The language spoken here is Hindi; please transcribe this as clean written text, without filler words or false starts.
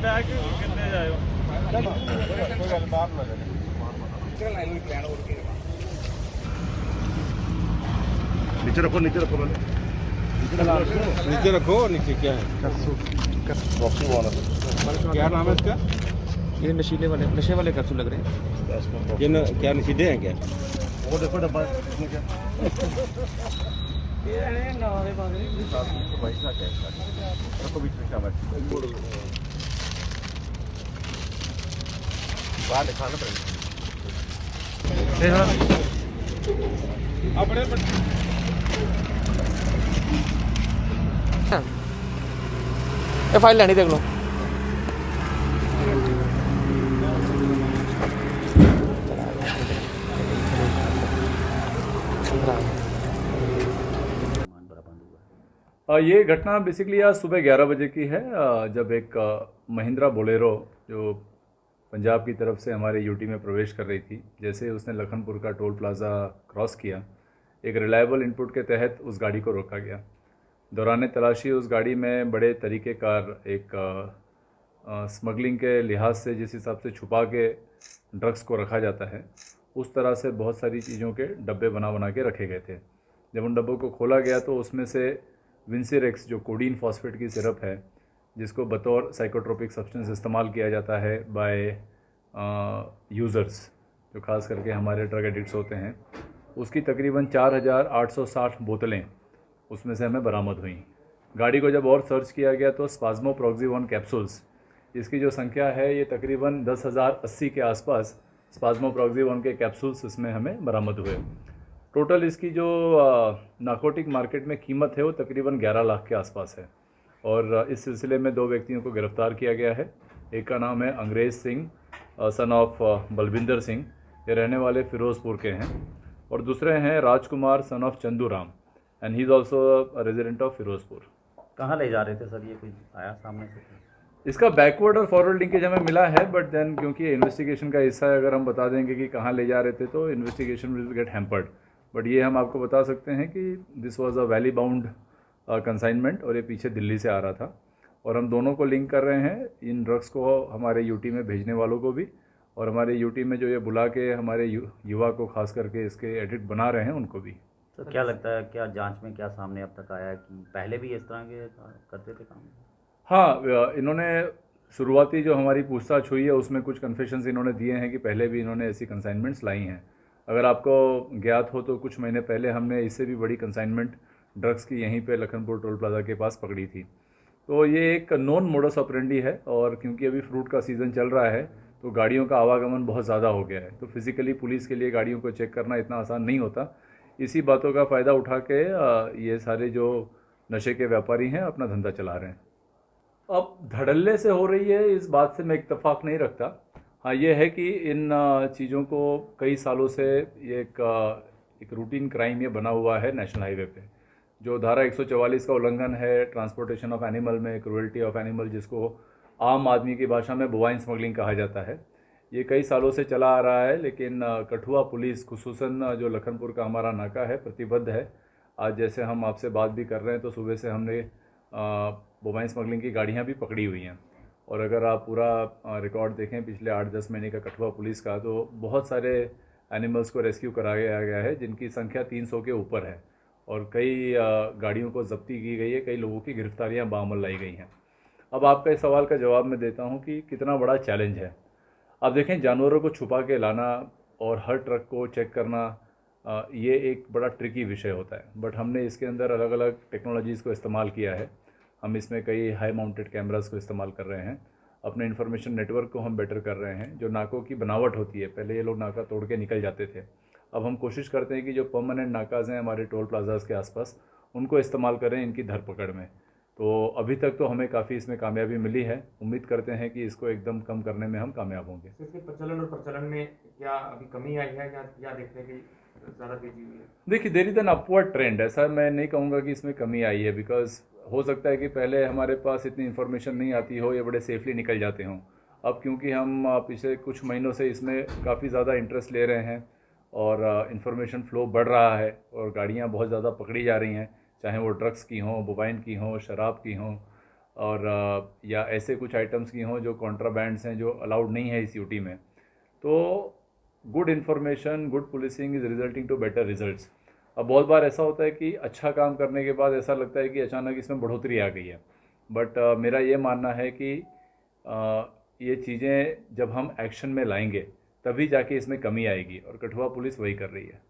बैग कितने जाए नीचे रखो नीचे रखो मैंने नीचे रखो। नीचे क्या है? बॉक्सिंग वाला क्या नाम है इसका? ये नशे वाले कैप्सूल लग रहे हैं। क्या नशीले हैं क्या? वो देखो डब्बा इसमें क्या रखो बीच में क्या बात बाहर दिखाना पड़ेगा अपने ये फाइल लेनी देख लो। ये घटना बेसिकली आज सुबह 11 बजे की है, जब एक महिंद्रा बोलेरो जो पंजाब की तरफ से हमारे यूटी में प्रवेश कर रही थी, जैसे उसने लखनपुर का टोल प्लाज़ा क्रॉस किया, एक रिलायबल इनपुट के तहत उस गाड़ी को रोका गया। दौरान तलाशी उस गाड़ी में बड़े तरीक़ेकार एक स्मगलिंग के लिहाज से जिस हिसाब से छुपा के ड्रग्स को रखा जाता है, उस तरह से बहुत सारी चीज़ों के डब्बे बना के रखे गए थे। जब उन डब्बों को खोला गया तो उसमें से विंसिरेक्स जो कोडीन फॉस्फेट की सिरप है, जिसको बतौर साइकोट्रोपिक सब्सटेंस इस्तेमाल किया जाता है बाय यूज़र्स, जो ख़ास करके हमारे ड्रग एडिक्ट्स होते हैं, उसकी तकरीबन 4860 बोतलें उसमें से हमें बरामद हुई। गाड़ी को जब और सर्च किया गया तो स्पाज्मोप्रोक्सिवन कैप्सूल्स, इसकी जो संख्या है ये तकरीबन 10,080 के आसपास स्पाज्मोप्रोक्सिवन के कैप्सूल्स इसमें हमें बरामद हुए। टोटल इसकी जो नार्कोटिक मार्केट में कीमत है वो तकरीबन 11 लाख के आसपास है। और इस सिलसिले में 2 व्यक्तियों को गिरफ़्तार किया गया है। एक का नाम है अंग्रेज़ सिंह सन ऑफ बलविंदर सिंह, ये रहने वाले फ़िरोज़पुर के हैं, और दूसरे हैं Rajkumar son of Chandu Ram, and he is also resident of Firozpur. कहाँ ले जा रहे थे सर? ये कुछ आया सामने से? इसका बैकवर्ड और फॉरवर्ड लिंकेज हमें मिला है, बट देन क्योंकि ये इन्वेस्टिगेशन का हिस्सा है, अगर हम बता देंगे कि कहाँ ले जा रहे थे तो investigation will get hampered. But ये हम आपको बता सकते हैं कि this was a valley bound consignment, और ये पीछे दिल्ली से आ रहा था, और हम दोनों को लिंक कर रहे हैं, इन ड्रग्स को हमारे यूटी में भेजने वालों को भी, और हमारे यूटी में जो ये बुला के हमारे युवा को खास करके इसके एडिक्ट बना रहे हैं उनको भी। तो क्या लगता है, क्या जांच में क्या सामने अब तक आया है कि पहले भी इस तरह के करते थे काम? हाँ, इन्होंने शुरुआती जो हमारी पूछताछ हुई है उसमें कुछ कन्फेशंस इन्होंने दिए हैं कि पहले भी इन्होंने ऐसी कंसाइनमेंट्स लाई हैं। अगर आपको ज्ञात हो तो कुछ महीने पहले हमने इससे भी बड़ी कंसाइनमेंट ड्रग्स की यहीं पे लखनपुर टोल प्लाज़ा के पास पकड़ी थी। तो ये एक नॉन मोडस ऑपरेंडी है, और क्योंकि अभी फ्रूट का सीज़न चल रहा है तो गाड़ियों का आवागमन बहुत ज़्यादा हो गया है, तो फिज़िकली पुलिस के लिए गाड़ियों को चेक करना इतना आसान नहीं होता। इसी बातों का फ़ायदा उठा के ये सारे जो नशे के व्यापारी हैं अपना धंधा चला रहे हैं। अब धड़ल्ले से हो रही है इस बात से मैं इत्तेफाक नहीं रखता। हाँ, ये है कि इन चीज़ों को कई सालों से ये एक रूटीन क्राइम ये बना हुआ है नेशनल हाईवे पे, जो धारा 144 का उल्लंघन है ट्रांसपोर्टेशन ऑफ एनिमल में, क्रूएल्टी ऑफ एनिमल, जिसको आम आदमी की भाषा में बोवाइन स्मगलिंग कहा जाता है। ये कई सालों से चला आ रहा है, लेकिन कठुआ पुलिस खुसूसन जो लखनपुर का हमारा नाका है प्रतिबद्ध है। आज जैसे हम आपसे बात भी कर रहे हैं तो सुबह से हमने बोवाइन स्मगलिंग की गाड़ियाँ भी पकड़ी हुई हैं, और अगर आप पूरा रिकॉर्ड देखें पिछले 8-10 महीने का कठुआ पुलिस का, तो बहुत सारे एनिमल्स को रेस्क्यू कराया गया है जिनकी संख्या 300 के ऊपर है, और कई गाड़ियों को जब्ती की गई है, कई लोगों की गिरफ्तारियाँ बाअमल लाई गई हैं। अब आपका इस सवाल का जवाब मैं देता हूँ कि कितना बड़ा चैलेंज है। आप देखें, जानवरों को छुपा के लाना और हर ट्रक को चेक करना, ये एक बड़ा ट्रिकी विषय होता है, बट हमने इसके अंदर अलग अलग टेक्नोलॉजीज़ को इस्तेमाल किया है। हम इसमें कई हाई माउंटेड कैमरास को इस्तेमाल कर रहे हैं, अपने इन्फॉर्मेशन नेटवर्क को हम बेटर कर रहे हैं। जो नाकों की बनावट होती है, पहले ये लोग नाका तोड़ के निकल जाते थे, अब हम कोशिश करते हैं कि जो परमानेंट नाकाज़ हैं हमारे टोल प्लाजाज के आसपास, उनको इस्तेमाल करें इनकी धरपकड़ में। तो अभी तक तो हमें काफ़ी इसमें कामयाबी मिली है, उम्मीद करते हैं कि इसको एकदम कम करने में हम कामयाब होंगे। इसके प्रचलन और प्रचलन में क्या अभी कमी आई है या देखने की ज़्यादा तेजी हुई है? देखिए, there is an upward trend, ऐसा मैं नहीं कहूँगा कि इसमें कमी आई है, बिकॉज हो सकता है कि पहले हमारे पास इतनी इन्फॉर्मेशन नहीं आती हो, ये बड़े सेफली निकल जाते हों। अब क्योंकि हम पिछले कुछ महीनों से इसमें काफ़ी ज़्यादा इंटरेस्ट ले रहे हैं और इन्फॉर्मेशन फ़्लो बढ़ रहा है और गाड़ियाँ बहुत ज़्यादा पकड़ी जा रही हैं, चाहे वो ड्रग्स की हों, बोवाइन की हों, शराब की हों, और या ऐसे कुछ आइटम्स की हों जो कॉन्ट्राबैंड्स हैं जो अलाउड नहीं है इस यूटी में, तो good information, good policing is resulting to better results. अब बहुत बार ऐसा होता है कि अच्छा काम करने के बाद ऐसा लगता है कि अचानक इसमें बढ़ोतरी आ गई है, बट मेरा ये मानना है कि ये चीज़ें जब हम एक्शन में लाएंगे तभी जाके इसमें कमी आएगी, और कठुआ पुलिस वही कर रही है।